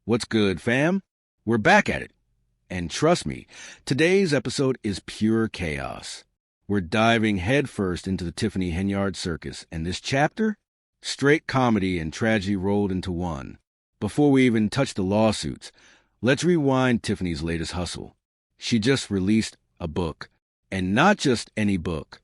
What's good, fam? We're back at it. And trust me, today's episode is pure chaos. We're diving headfirst into the Tiffany Henyard circus, and this chapter? Straight comedy and tragedy rolled into one. Before we even touch the lawsuits, let's rewind Tiffany's latest hustle. She just released a book, and not just any book.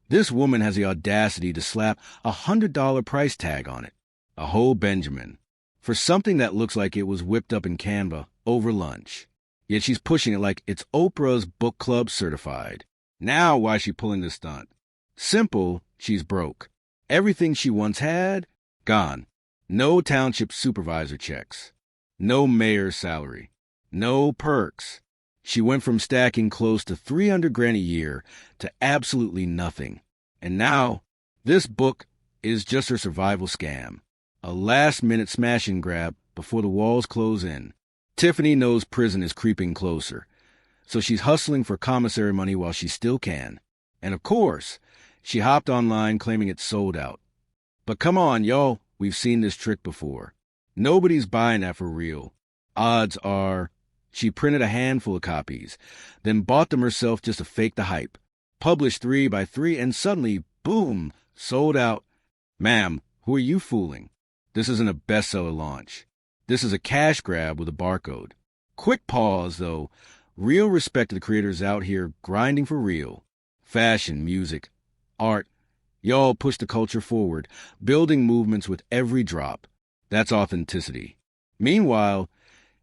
This woman has the audacity to slap a $100 price tag on it, a whole Benjamin, for something that looks like it was whipped up in Canva over lunch. Yet she's pushing it like it's Oprah's book club certified. Now why is she pulling this stunt? Simple, she's broke. Everything she once had, gone. No township supervisor checks. No mayor's salary. No perks. She went from stacking close to $300,000 a year to absolutely nothing. And now, this book is just her survival scam. A last-minute smash and grab before the walls close in. Tiffany knows prison is creeping closer, so she's hustling for commissary money while she still can. And of course, she hopped online claiming it's sold out. But come on, y'all, we've seen this trick before. Nobody's buying that for real. Odds are, she printed a handful of copies, then bought them herself just to fake the hype. Published 3 by 3, and suddenly, boom, sold out. Ma'am, who are you fooling? This isn't a bestseller launch. This is a cash grab with a barcode. Quick pause, though. Real respect to the creators out here grinding for real. Fashion, music, art. Y'all push the culture forward, building movements with every drop. That's authenticity. Meanwhile,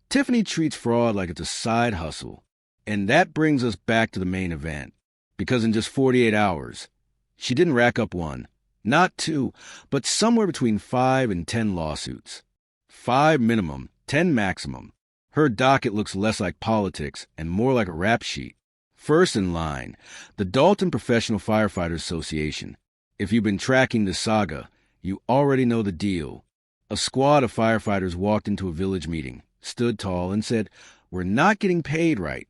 Tiffany treats fraud like it's a side hustle. And that brings us back to the main event. Because in just 48 hours, she didn't rack up 1. Not 2, but somewhere between 5 and 10 lawsuits. 5 minimum, 10 maximum. Her docket looks less like politics and more like a rap sheet. First in line, the Dalton Professional Firefighters Association. If you've been tracking this saga, you already know the deal. A squad of firefighters walked into a village meeting, stood tall, and said, "We're not getting paid right."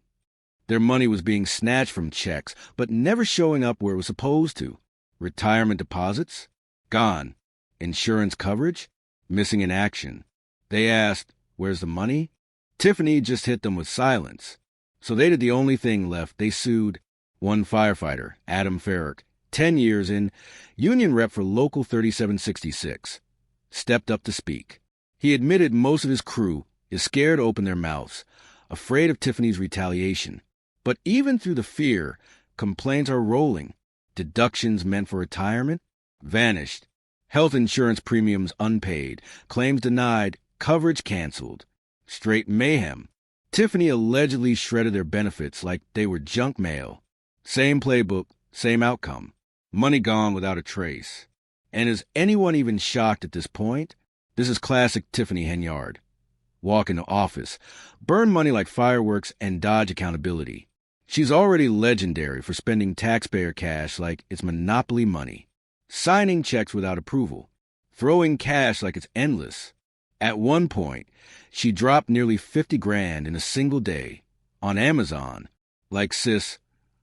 Their money was being snatched from checks, but never showing up where it was supposed to. Retirement deposits? Gone. Insurance coverage? Missing in action. They asked, "Where's the money?" Tiffany just hit them with silence. So they did the only thing left. They sued. One firefighter, Adam Farrick, 10 years in, union rep for Local 3766, stepped up to speak. He admitted most of his crew is scared to open their mouths, afraid of Tiffany's retaliation. But even through the fear, complaints are rolling. Deductions meant for retirement? Vanished. Health insurance premiums unpaid. Claims denied. Coverage canceled. Straight mayhem. Tiffany allegedly shredded their benefits like they were junk mail. Same playbook, same outcome. Money gone without a trace. And is anyone even shocked at this point? This is classic Tiffany Henyard. Walk into office, burn money like fireworks, and dodge accountability. She's already legendary for spending taxpayer cash like it's monopoly money, signing checks without approval, throwing cash like it's endless. At one point, she dropped nearly $50,000 in a single day on Amazon. Like, sis,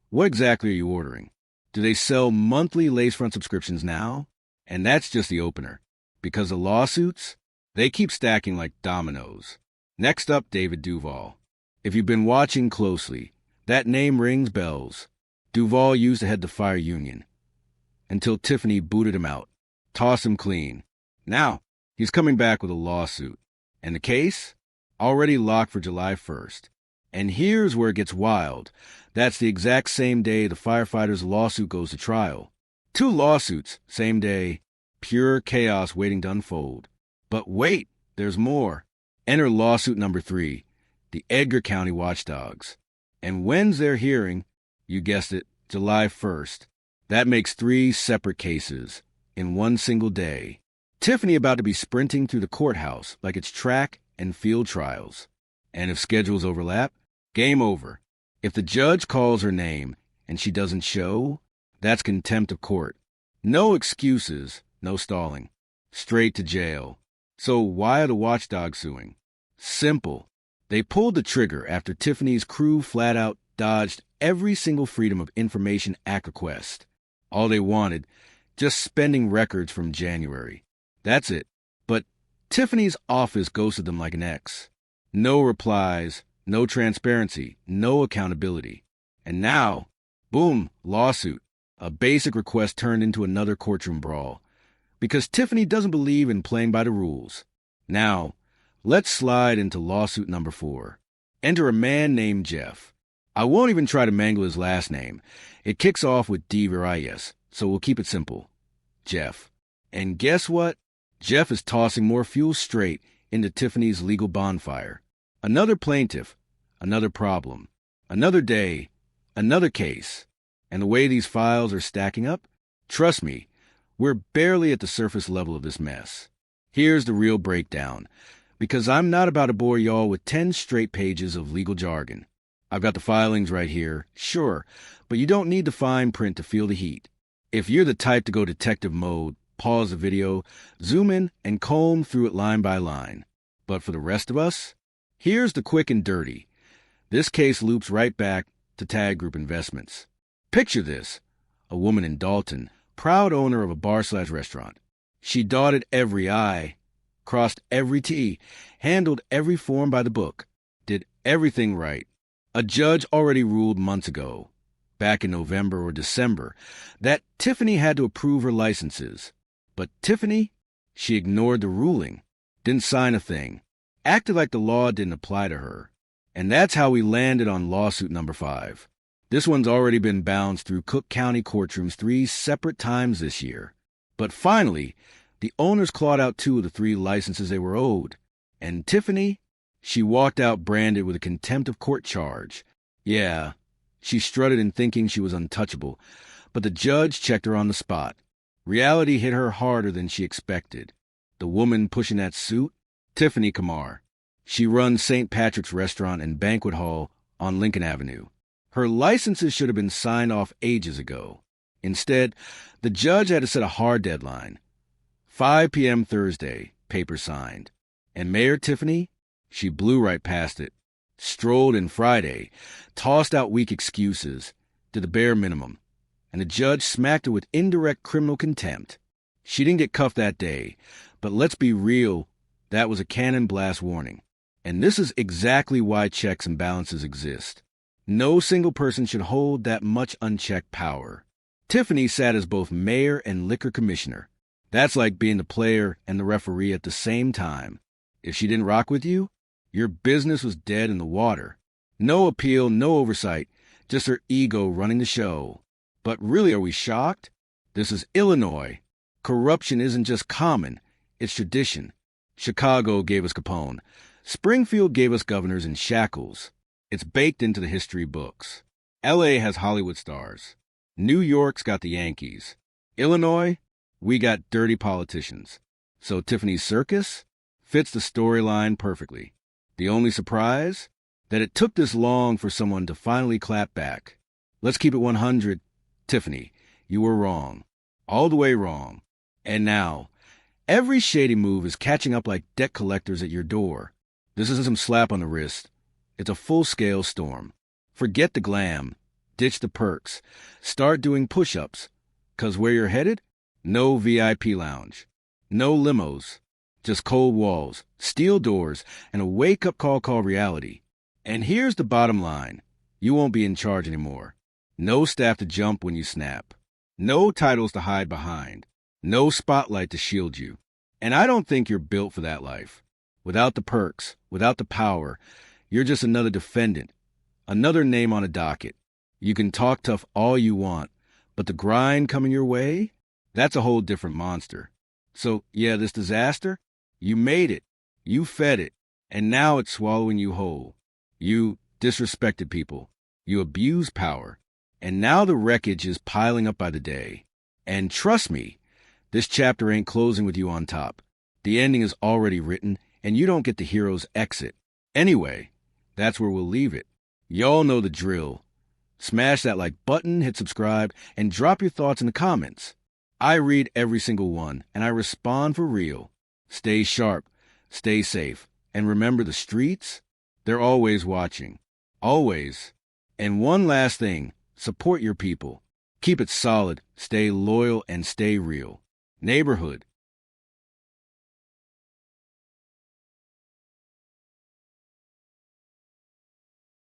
what exactly are you ordering? Do they sell monthly lace-front subscriptions now? And that's just the opener. Because the lawsuits, they keep stacking like dominoes. Next up, David Duval. If you've been watching closely, that name rings bells. Duval used to head the fire union. Until Tiffany booted him out. Tossed him clean. Now, he's coming back with a lawsuit. And the case? Already locked for July 1st. And here's where it gets wild. That's the exact same day the firefighters' lawsuit goes to trial. 2 lawsuits, same day. Pure chaos waiting to unfold. But wait, there's more. Enter lawsuit number 3, the Edgar County Watchdogs. And when's their hearing? You guessed it, July 1st. That makes 3 separate cases in one single day. Tiffany about to be sprinting through the courthouse like it's track and field trials. And if schedules overlap, game over. If the judge calls her name and she doesn't show, that's contempt of court. No excuses, no stalling. Straight to jail. So why are the watchdogs suing? Simple. They pulled the trigger after Tiffany's crew flat out dodged every single Freedom of Information Act request. All they wanted, just spending records from January. That's it. But Tiffany's office ghosted them like an ex. No replies, no transparency, no accountability. And now, boom, lawsuit. A basic request turned into another courtroom brawl. Because Tiffany doesn't believe in playing by the rules. Now, let's slide into lawsuit number 4. Enter a man named Jeff. I won't even try to mangle his last name. It kicks off with D or I-S, so we'll keep it simple. Jeff. And guess what? Jeff is tossing more fuel straight into Tiffany's legal bonfire. Another plaintiff, another problem, another day, another case. And the way these files are stacking up, trust me, we're barely at the surface level of this mess. Here's the real breakdown, because I'm not about to bore y'all with 10 straight pages of legal jargon. I've got the filings right here, sure, but you don't need the fine print to feel the heat. If you're the type to go detective mode, pause the video, zoom in, and comb through it line by line. But for the rest of us, here's the quick and dirty. This case loops right back to Tag Group Investments. Picture this. A woman in Dalton, proud owner of a bar/restaurant. She dotted every I, crossed every T, handled every form by the book, did everything right. A judge already ruled months ago, back in November or December, that Tiffany had to approve her licenses. But Tiffany, she ignored the ruling, didn't sign a thing, acted like the law didn't apply to her. And that's how we landed on lawsuit number 5. This one's already been bounced through Cook County courtrooms 3 separate times this year. But finally, the owners clawed out 2 of the 3 licenses they were owed. And Tiffany, she walked out branded with a contempt of court charge. Yeah, she strutted in thinking she was untouchable, but the judge checked her on the spot. Reality hit her harder than she expected. The woman pushing that suit? Tiffany Kamar. She runs St. Patrick's Restaurant and Banquet Hall on Lincoln Avenue. Her licenses should have been signed off ages ago. Instead, the judge had to set a hard deadline. 5 p.m. Thursday, paper signed. And Mayor Tiffany? She blew right past it. Strolled in Friday, tossed out weak excuses, did the bare minimum. And the judge smacked her with indirect criminal contempt. She didn't get cuffed that day, but let's be real, that was a cannon blast warning. And this is exactly why checks and balances exist. No single person should hold that much unchecked power. Tiffany sat as both mayor and liquor commissioner. That's like being the player and the referee at the same time. If she didn't rock with you, your business was dead in the water. No appeal, no oversight, just her ego running the show. But really, are we shocked? This is Illinois. Corruption isn't just common, it's tradition. Chicago gave us Capone. Springfield gave us governors in shackles. It's baked into the history books. L.A. has Hollywood stars. New York's got the Yankees. Illinois, we got dirty politicians. So Tiffany's circus fits the storyline perfectly. The only surprise? That it took this long for someone to finally clap back. Let's keep it 100. Tiffany, you were wrong. All the way wrong. And now, every shady move is catching up like debt collectors at your door. This isn't some slap on the wrist. It's a full-scale storm. Forget the glam. Ditch the perks. Start doing push-ups. 'Cause where you're headed? No VIP lounge. No limos. Just cold walls, steel doors, and a wake-up call called reality. And here's the bottom line. You won't be in charge anymore. No staff to jump when you snap. No titles to hide behind. No spotlight to shield you. And I don't think you're built for that life. Without the perks, without the power, you're just another defendant, another name on a docket. You can talk tough all you want, but the grind coming your way, that's a whole different monster. So, yeah, this disaster, you made it, you fed it, and now it's swallowing you whole. You disrespected people, you abused power, and now the wreckage is piling up by the day. And trust me, this chapter ain't closing with you on top. The ending is already written, and you don't get the hero's exit. Anyway, that's where we'll leave it. Y'all know the drill. Smash that like button, hit subscribe, and drop your thoughts in the comments. I read every single one, and I respond for real. Stay sharp, stay safe, and remember the streets, they're always watching. Always. And one last thing, support your people. Keep it solid, stay loyal, and stay real. Neighborhood,